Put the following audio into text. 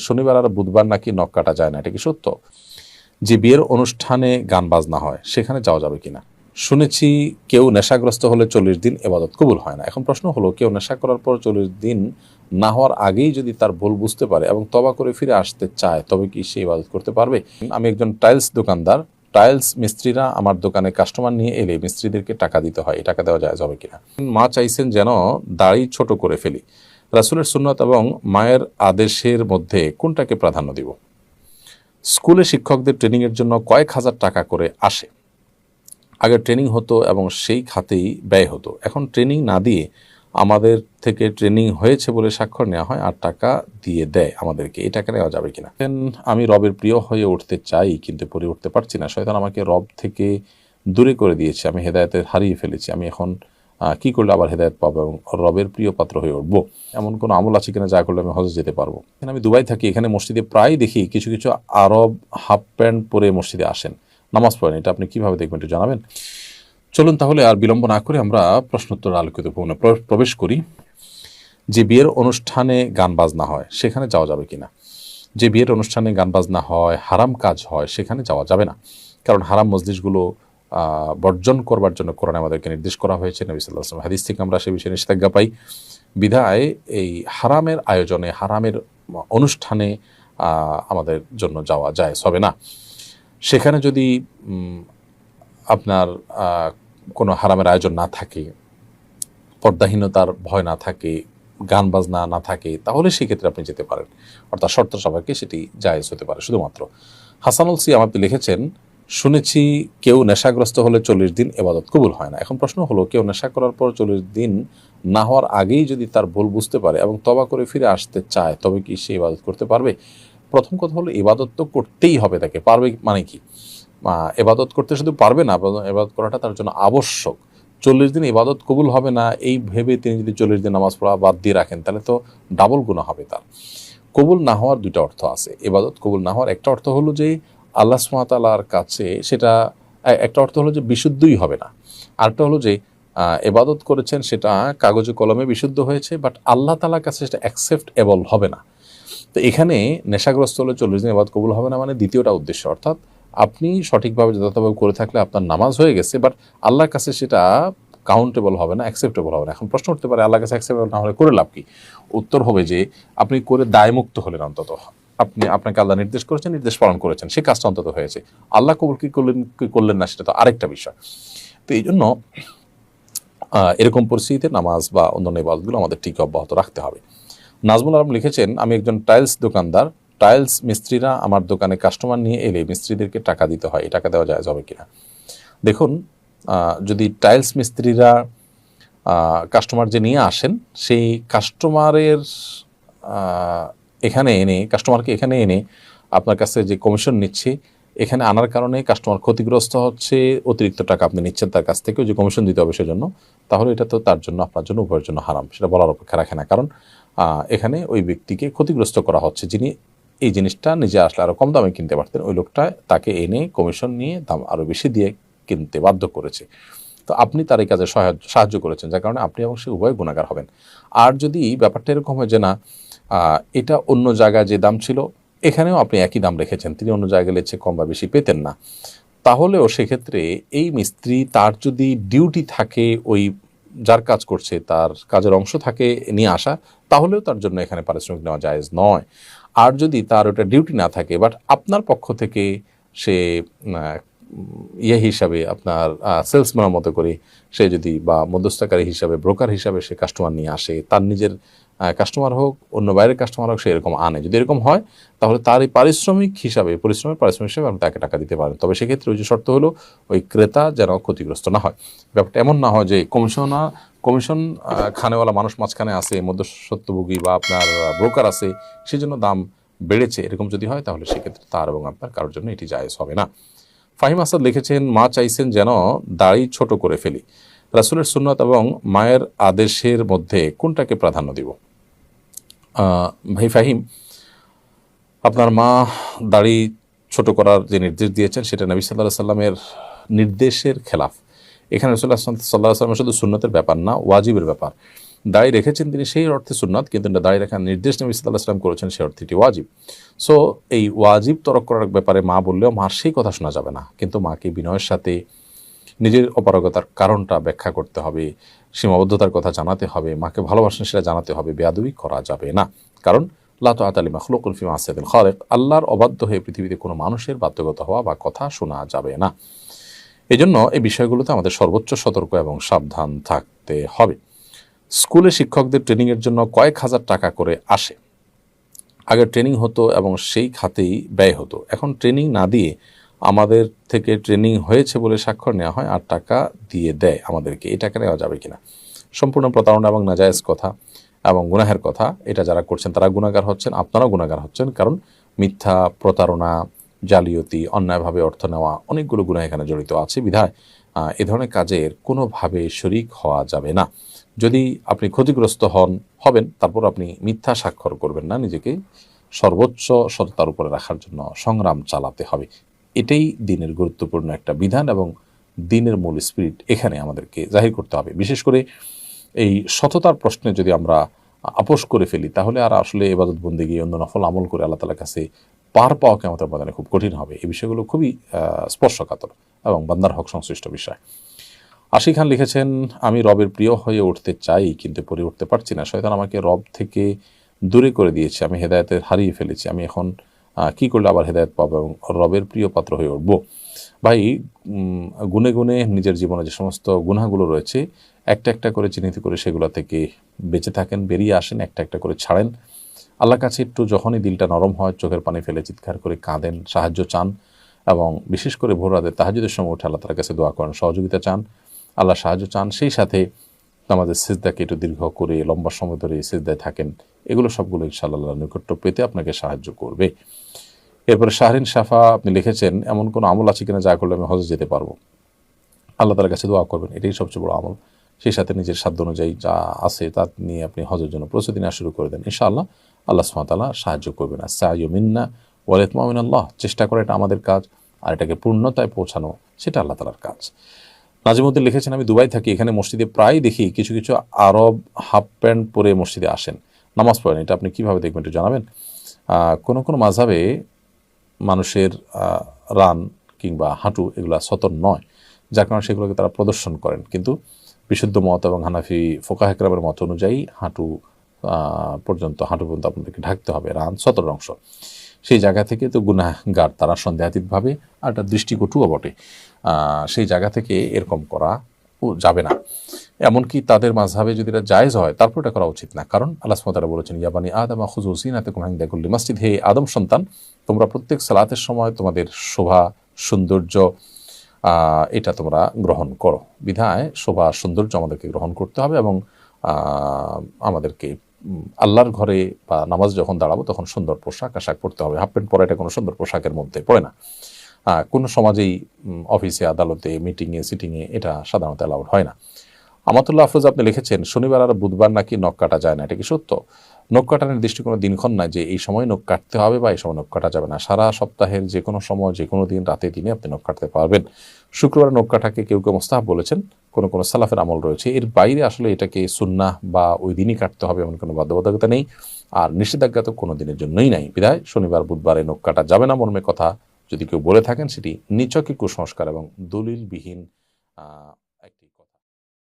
শনিবার আর বুধবার নাকি নখ কাটা যায় না, এটা কি সত্য? যে বিয়ের অনুষ্ঠানে গান বাজনা হয় সেখানে যাওয়া যাবে কিনা? শুনেছি কেউ নেশাগ্রস্ত হলে 40 দিন ইবাদত কবুল হয় না। এখন প্রশ্ন হলো, কেউ নেশা করার পর 40 দিন না হওয়ার আগেই যদি তার ভুল বুঝতে পারে এবং তবা করে ফিরে আসতে চায়, তবে কি সে ইবাদত করতে পারবে? আমি একজন টাইলস দোকানদার। টাইলস মিস্ত্রিরা আমার দোকানে কাস্টমার নিয়ে এলে মিস্ত্রিদেরকে টাকা দিতে হয়, এই টাকা দেওয়া যায় যাবে কিনা? মা চাইছেন যেন দাড়ি ছোট করে ফেলি। রাসূলের সুন্নাত এবং মায়ের আদেশের মধ্যে কোনটাকে প্রাধান্য দিব? স্কুলে শিক্ষকদের ট্রেনিংয়ের জন্য কয়েক হাজার টাকা করে আসে। আগে ট্রেনিং হতো এবং সেই খাতেই ব্যয় হতো। এখন ট্রেনিং না দিয়ে আমাদের থেকে ট্রেনিং হয়েছে বলে স্বাক্ষর নেওয়া হয় আর টাকা দিয়ে দেয় আমাদেরকে, এই টাকা নেওয়া যাবে কিনা? আমি রবের প্রিয় হয়ে উঠতে চাই কিন্তু পরে উঠতে পারছি না। শয়তান আমাকে রব থেকে দূরে করে দিয়েছে, আমি হেদায়েতে হারিয়ে ফেলেছি। আমি এখন কি করলে আবার হেদায়েত পাবো এবং রবের প্রিয় পাত্র হয়ে উঠবো? এমন কোনো আমল আছে কিনা যা করলে আমি হজে যেতে পারবো? এখানে আমি দুবাই থাকি, এখানে মসজিদে প্রায় দেখি কিছু কিছু আরব হাফ প্যান্ট পরে মসজিদে আসেন, নামাজ পড়েন। এটা আপনি কিভাবে দেখবেন একটু জানাবেন? চলুন তাহলে আর বিলম্ব না করে আমরা প্রশ্নোত্তর আলোকিত ভবনে প্রবেশ করি। যে বিয়ের অনুষ্ঠানে গান বাজনা হয় সেখানে যাওয়া যাবে কিনা? যে বিয়ের অনুষ্ঠানে গান বাজনা হয়, হারাম কাজ হয়, সেখানে যাওয়া যাবে না। কারণ হারাম মজলিসগুলো বর্জন করবার জন্য কোরআনে আমাদেরকে নির্দেশ করা হয়েছে। নবী সাল্লাল্লাহু আলাইহি ওয়াসাল্লাম হাদিস থেকে আমরা সে বিষয়ে নিষেধাজ্ঞা পাই। বিধায় এই হারামের আয়োজনে, হারামের অনুষ্ঠানে আমাদের জন্য যাওয়া যায় হবে না। সেখানে যদি আপনার কোনো হারামের আয়োজন না থাকে, পর্দাহীনতার ভয় না থাকে, গান বাজনা না থাকে, তাহলে সেক্ষেত্রে আপনি যেতে পারেন। অর্থাৎ শর্ত সাপেক্ষে সেটি জায়েজ হতে পারে শুধুমাত্র। হাসানুল সিয়াম আপনি লিখেছেন, শুনেছি কেউ নেশাগ্রস্ত হলে 40 দিন ইবাদত কবুল হয় না। এখন প্রশ্ন হলো, কেউ নেশা করার পর 40 দিন না হওয়ার আগেই যদি তার ভুল বুঝতে পারে এবং তবা করে ফিরে আসতে চায়, তবে কি সে ইবাদত করতে পারবে? প্রথম কথা হলো, ইবাদত তো করতেই হবে তাকে। পারবে মানে কি? ইবাদত করতে শুধু পারবে না, ইবাদত করাটা তার জন্য আবশ্যক। 40 দিন ইবাদত কবুল হবে না এই ভেবে তিনি যদি 40 দিন নামাজ পড়া বাদ দিয়ে রাখেন, তাহলে তো ডাবল গুনাহ হবে তার। কবুল না হওয়ার দুইটা অর্থ আছে। ইবাদত কবুল না হওয়ার একটা অর্থ হলো যে আল্লাহ সুবহানাহু ওয়া তাআলার কাছে সেটা, একটা অর্থ হলো যে বিশুদ্ধই হবে না। আরেকটা হলো যে ইবাদত করেছেন সেটা কাগজে কলমে বিশুদ্ধ হয়েছে, বাট আল্লাহ তাআলার কাছে সেটা অ্যাকসেপ্টেবল হবে না। তো এখানে নেশাগ্রস্ত হলে 40 দিন ইবাদত কবুল হবে না, মানে দ্বিতীয়টা উদ্দেশ্য। অর্থাৎ আপনি সঠিকভাবে যথাযথভাবে করে থাকলে আপনার নামাজ হয়ে গেছে, বাট আল্লাহর কাছে সেটা কাউন্টেবল হবে না, অ্যাকসেপ্টেবল হবে না। এখন প্রশ্ন উঠতে পারে, আল্লাহর কাছে অ্যাকসেপ্টেবল না হলে করে লাভ কি? উত্তর হবে যে আপনি করে দায়মুক্ত হলেন অন্তত। আপনাকে আল্লাহ নির্দেশ করেছেন, নির্দেশ পালন করেছেন, সেই কাজটা অন্তত হয়েছে। আল্লাহ কবুল কি করলেন না সেটা তো আরেকটা বিষয়। তো এই জন্য এরকম পরিস্থিতিতে নামাজ বা অন্যান্য ইবাদতগুলো আমাদের ঠিক অব্যাহত রাখতে হবে। নাজমুল আলম লিখেছেন, আমি একজন টাইলস দোকানদার। টাইলস মিস্ত্রিরা আমার দোকানে কাস্টমার নিয়ে এলে মিস্ত্রিদেরকে টাকা দিতে হয়, এই টাকা দেওয়া যায় যাবে কিনা? দেখুন, যদি টাইলস মিস্ত্রিরা কাস্টমার যে নিয়ে আসেন, সেই কাস্টমারের কাস্টমারকে এখানে এনে আপনার কাছে যে কমিশন নিচ্ছে, এখানে আনার কারণে কাস্টমার ক্ষতিগ্রস্ত হচ্ছে, অতিরিক্ত টাকা আপনি নিচ্ছেন তার কাছ থেকে, যে কমিশন দিতে হবে সেজন্য, তাহলে এটা তো তার জন্য, আপনার জন্য, উভয়ের জন্য হারাম। সেটা বলার অপেক্ষা রাখে না। কারণ এখানে ওই ব্যক্তিকে ক্ষতিগ্রস্ত করা হচ্ছে, যিনি এই জিনিসটা নিজে আসলে আরও কম দামে কিনতে পারতেন, ওই লোকটা তাকে এনে কমিশন নিয়ে দাম আরও বেশি দিয়ে কিনতে বাধ্য করেছে। তো আপনি তার এই কাজে সাহায্য করেছেন, যার কারণে আপনি এবং সে উভয় গুনাহগার হবেন। আর যদি ব্যাপারটা এরকম হয় যে না, এটা অন্য জায়গায় যে দাম ছিল এখানেও আপনি একই দাম রেখেছেন, তিনি অন্য জায়গায় লেছে কম বা বেশি পেতেন না, তাহলেও সেক্ষেত্রে এই মিস্ত্রি, তার যদি ডিউটি থাকে ওই যার কাজ করছে তার কাজের অংশ থাকে নিয়ে আসা, তাহলেও তার জন্য এখানে পারিশ্রমিক নেওয়া জায়েজ নয়। আর যদি তার ওটা ডিউটি না থাকে, বাট আপনার পক্ষ থেকে সে হিসাবে, আপনার সেলসম্যানের মতো করে সে যদি, বা মধ্যস্থকারী হিসাবে, ব্রোকার হিসাবে সে কাস্টমার নিয়ে আসে, তার নিজের কাস্টমার হোক, অন্য বাইরের কাস্টমার হোক, সে এরকম আনে, যদি এরকম হয়, তাহলে তার এই পারিশ্রমিক হিসাবে আপনি তাকে টাকা দিতে পারেন। তবে সেক্ষেত্রে ওই যে শর্ত হলো, ওই ক্রেতা যেন ক্ষতিগ্রস্ত না হয়। ব্যাপারটা এমন না হয় যে কমিশন খানেওয়ালা মানুষ মাঝখানে আছে, মধ্যস্বত্বভোগী বা আপনার ব্রোকার আছে, সেজন্য দাম বেড়েছে, এরকম যদি হয়, তাহলে সেক্ষেত্রে তার এবং আপনার কারোর জন্য এটি জায়েজ হবে না। ফাহিম আসাদ লিখেছেন, মা চাইছেন যেন দাড়ি ছোট করে ফেলি। রাসূলের সুন্নাত এবং মায়ের আদেশের মধ্যে কোনটাকে প্রাধান্য দিব? ভাই ফাহিম, আপনার মা দাড়ি ছোট করার যে নির্দেশ দিয়েছেন সেটা নবী সাল্লাল্লাহু আলাইহি সাল্লামের নির্দেশের খেলাফ। এখানে রাসূলুল্লাহ সাল্লাল্লাহু আলাইহি ওয়াসাল্লাম শুধু সুন্নতের ব্যাপার না, ওয়াজিবের ব্যাপার। দাড়ি রেখেছেন তিনি সেই অর্থে সুন্নাত, কিন্তু দাড়ি রাখার নির্দেশ নবী সাল্লাল্লাহু আলাইহি ওয়াসাল্লাম করেছেন সেই অর্থে এটি ওয়াজিব। সো এই ওয়াজিব তরক করার ব্যাপারে মা বললেও মার সেই কথা শোনা যাবে না, কিন্তু মাকে বিনয়ের সাথে নিজের অপারগতার কারণটা ব্যাখ্যা করতে হবে, সীমাবদ্ধতার কথা জানাতে হবে, মাকে ভালোবাসেন সেটা জানাতে হবে, বেয়াদবি করা যাবে না। কারণ লা তাআতা লি মাখলুকিন ফি মাসিয়াতিল খালিক, আল্লাহর অবাধ্য হয়ে পৃথিবীতে কোনো মানুষের বাধ্যগত হওয়া বা কথা শোনা যাবে না। এজন্য এই বিষয়গুলোতে আমাদের সর্বোচ্চ সতর্ক এবং সাবধান থাকতে হবে। স্কুলে শিক্ষকদের ট্রেনিংয়ের জন্য কয়েক হাজার টাকা করে আসে। আগে ট্রেনিং হতো এবং সেই খাতেই ব্যয় হতো, এখন ট্রেনিং না দিয়ে আমাদের থেকে ট্রেনিং হয়েছে বলে স্বাক্ষর নেওয়া হয় আর টাকা দিয়ে দেয় আমাদেরকে। এই টাকা নেওয়া যাবে কিনা? সম্পূর্ণ প্রতারণা এবং নাজায়েজ কথা এবং গুনাহের কথা। এটা যারা করছেন তারা গুনাহগার হচ্ছেন, আপনারাও গুনাহগার হচ্ছেন। কারণ মিথ্যা, প্রতারণা, জালিয়াতি, অন্যায়ভাবে অর্থ নেওয়া, অনেকগুলো গুনাহ এখানে জড়িত আছে। বিধায় এ ধরনের কাজের কোনোভাবে শরিক হওয়া যাবে না। যদি আপনি ক্ষতিগ্রস্ত হবেন, তারপর আপনি মিথ্যা স্বাক্ষর করবেন না, নিজেকে সর্বোচ্চ সততার উপরে রাখার জন্য সংগ্রাম চালাতে হবে। এটাই দিনের গুরুত্বপূর্ণ একটা বিধান এবং দিনের মূল স্পিরিট এখানে আমাদেরকে জাহির করতে হবে। বিশেষ করে এই সততার প্রশ্নে যদি আমরা আপোষ করে ফেলি, তাহলে আর আসলে ইবাদত বন্দেগী, অন্য নফল আমল করে আল্লাহ তাআলার কাছে পার পাওয়া কিয়ামতের ময়দানে খুব কঠিন হবে। এই বিষয়গুলো খুবই স্পর্শকাতর এবং বান্দার হক সংশ্লিষ্ট বিষয়। আশি খান লিখেছেন, আমি রবের প্রিয় হয়ে উঠতে চাই কিন্তু পড়ে উঠতে পারছি না। শয়তান আমাকে রব থেকে দূরে করে দিয়েছে, আমি হেদায়েতে হারিয়ে ফেলেছি। আমি এখন কি করলে আবার হেদায়েত পাবো এবং রবের প্রিয় পাত্র হয়ে উঠবো? ভাই, গুনে গুনে নিজের জীবনে যে সমস্ত গুনাহগুলো রয়েছে একটা একটা করে চিহ্নিত করে সেগুলো থেকে বেঁচে থাকেন, বেরিয়ে আসেন, একটা একটা করে ছাড়েন। আল্লাহর কাছে একটু যখনই দিলটা নরম হয়, চোখের পানি ফেলে চিৎকার করে কাঁদেন, সাহায্য চান এবং বিশেষ করে ভোর রাতে তাহাজ্জুদের সময় উঠে আল্লাহ তাআলার কাছে দোয়া করেন, সহযোগিতা চান, আল্লাহ সাহায্য চান। সেই সাথে আমাদের সিজদাকে একটু দীর্ঘ করে লম্বা সময় ধরে সিজদায় থাকেন। এগুলো সবগুলো ইনশাআল্লাহ আল্লাহর নৈকট্য পেতে আপনাকে সাহায্য করবে। এরপরে শাহরিন সাফা আপনি লিখেছেন, এমন কোনো আমল আছে কিনা যা করলে আমি হজে যেতে পারবো? আল্লাহ তাআলার কাছে দোয়া করবেন, এটাই সবচেয়ে বড় আমল। সেই সাথে নিজের সাধ্য অনুযায়ী যা আছে তা নিয়ে আপনি হজের জন্য প্রস্তুতি নেওয়া শুরু করে দেন। ইনশাআল্লাহ আল্লাহ সুবহানাহু ওয়া তাআলা সাহায্য করবেন। আস-সা'য়ু মিন্না ওয়াল ইতমাউ মিনাল্লাহ, চেষ্টা করা এটা আমাদের কাজ, আর এটাকে পূর্ণতায় পৌঁছানো সেটা আল্লাহ তাআলার কাজ। নাজিমউদ্দিন লিখেছেন, আমি দুবাই থাকি, এখানে মসজিদে প্রায় দেখি কিছু কিছু আরব হাফ প্যান্ট পরে মসজিদে আসেন, নামাজ পড়েন। এটা আপনি কীভাবে দেখবেন একটু জানাবেন? কোনো কোনো মাযহাবে মানুষের রান কিংবা হাঁটু এগুলা সতর নয়, যার কারণে সেগুলোকে তারা প্রদর্শন করেন। কিন্তু বিশুদ্ধ মত এবং হানাফি ফোকাহে কেরামের মত অনুযায়ী হাঁটু পর্যন্ত আপনাদেরকে ঢাকতে হবে, রান সতর অংশ। সেই জায়গা থেকে তো গুনাহগার তারা সন্দেহাতীতভাবে, আর একটা দৃষ্টিকটুও বটে। সেই জায়গা থেকে এরকম করা যাবে না। এমনকি তাদের মাযহাবে যদি এটা জায়েজ হয় তারপর এটা করা উচিত না। কারণ আল্লাহ সুবহানাহু ওয়া তাআলা বলেছেন, ইয়া বানি আদম খুযু যিনাতাকুম ইনদা কুল্লি মাসজিদ, হে আদম সন্তান, তোমরা প্রত্যেক সালাতের সময় তোমাদের শোভা সৌন্দর্য এটা তোমরা গ্রহণ করো। বিধায় শোভা সৌন্দর্য আমাদেরকে গ্রহণ করতে হবে এবং আমাদেরকে আল্লাহর ঘরে বা নামাজ যখন দাঁড়াবো তখন সুন্দর পোশাক আশাক পরতে হবে। হাফ প্যান্ট পরা এটা কোনো সুন্দর পোশাকের মধ্যে পড়ে না। কোনো সমাজেই অফিসে, আদালতে, মিটিংয়ে, সিটিংয়ে এটা সাধারণত অ্যালাউড হয় না। আমাতুল্লাহ আফরোজ আপনি লিখেছেন, শনিবার আর বুধবার নাকি নখ কাটা যায় না, এটা কি সত্য? নখ কাটার নির্দিষ্ট কোনো দিনক্ষণ নাই যে এই সময় নখ কাটতে হবে বা এই সময় নখ কাটা যাবে না। সারা সপ্তাহের যে কোনো সময়, যে কোনো দিন, রাতে দিনে আপনি নখ কাটতে পারবেন। শুক্রবার নখ কাটাকে কেউ কেউ মুস্তাহাব বলেছেন, কোনো কোনো সালাফের আমল রয়েছে। এর বাইরে আসলে এটাকে সুন্নাহ বা ওই দিনই কাটতে হবে এমন কোনো বাধ্যবাধকতা নেই, আর নিষেধাজ্ঞা তো কোনো দিনের জন্যই নাই। বিধায় শনিবার বুধবারে নখ কাটা যাবে না মর্মে কথা যদি কেউ বলে থাকেন, সেটি নিছকই কুসংস্কার এবং দলিলবিহীন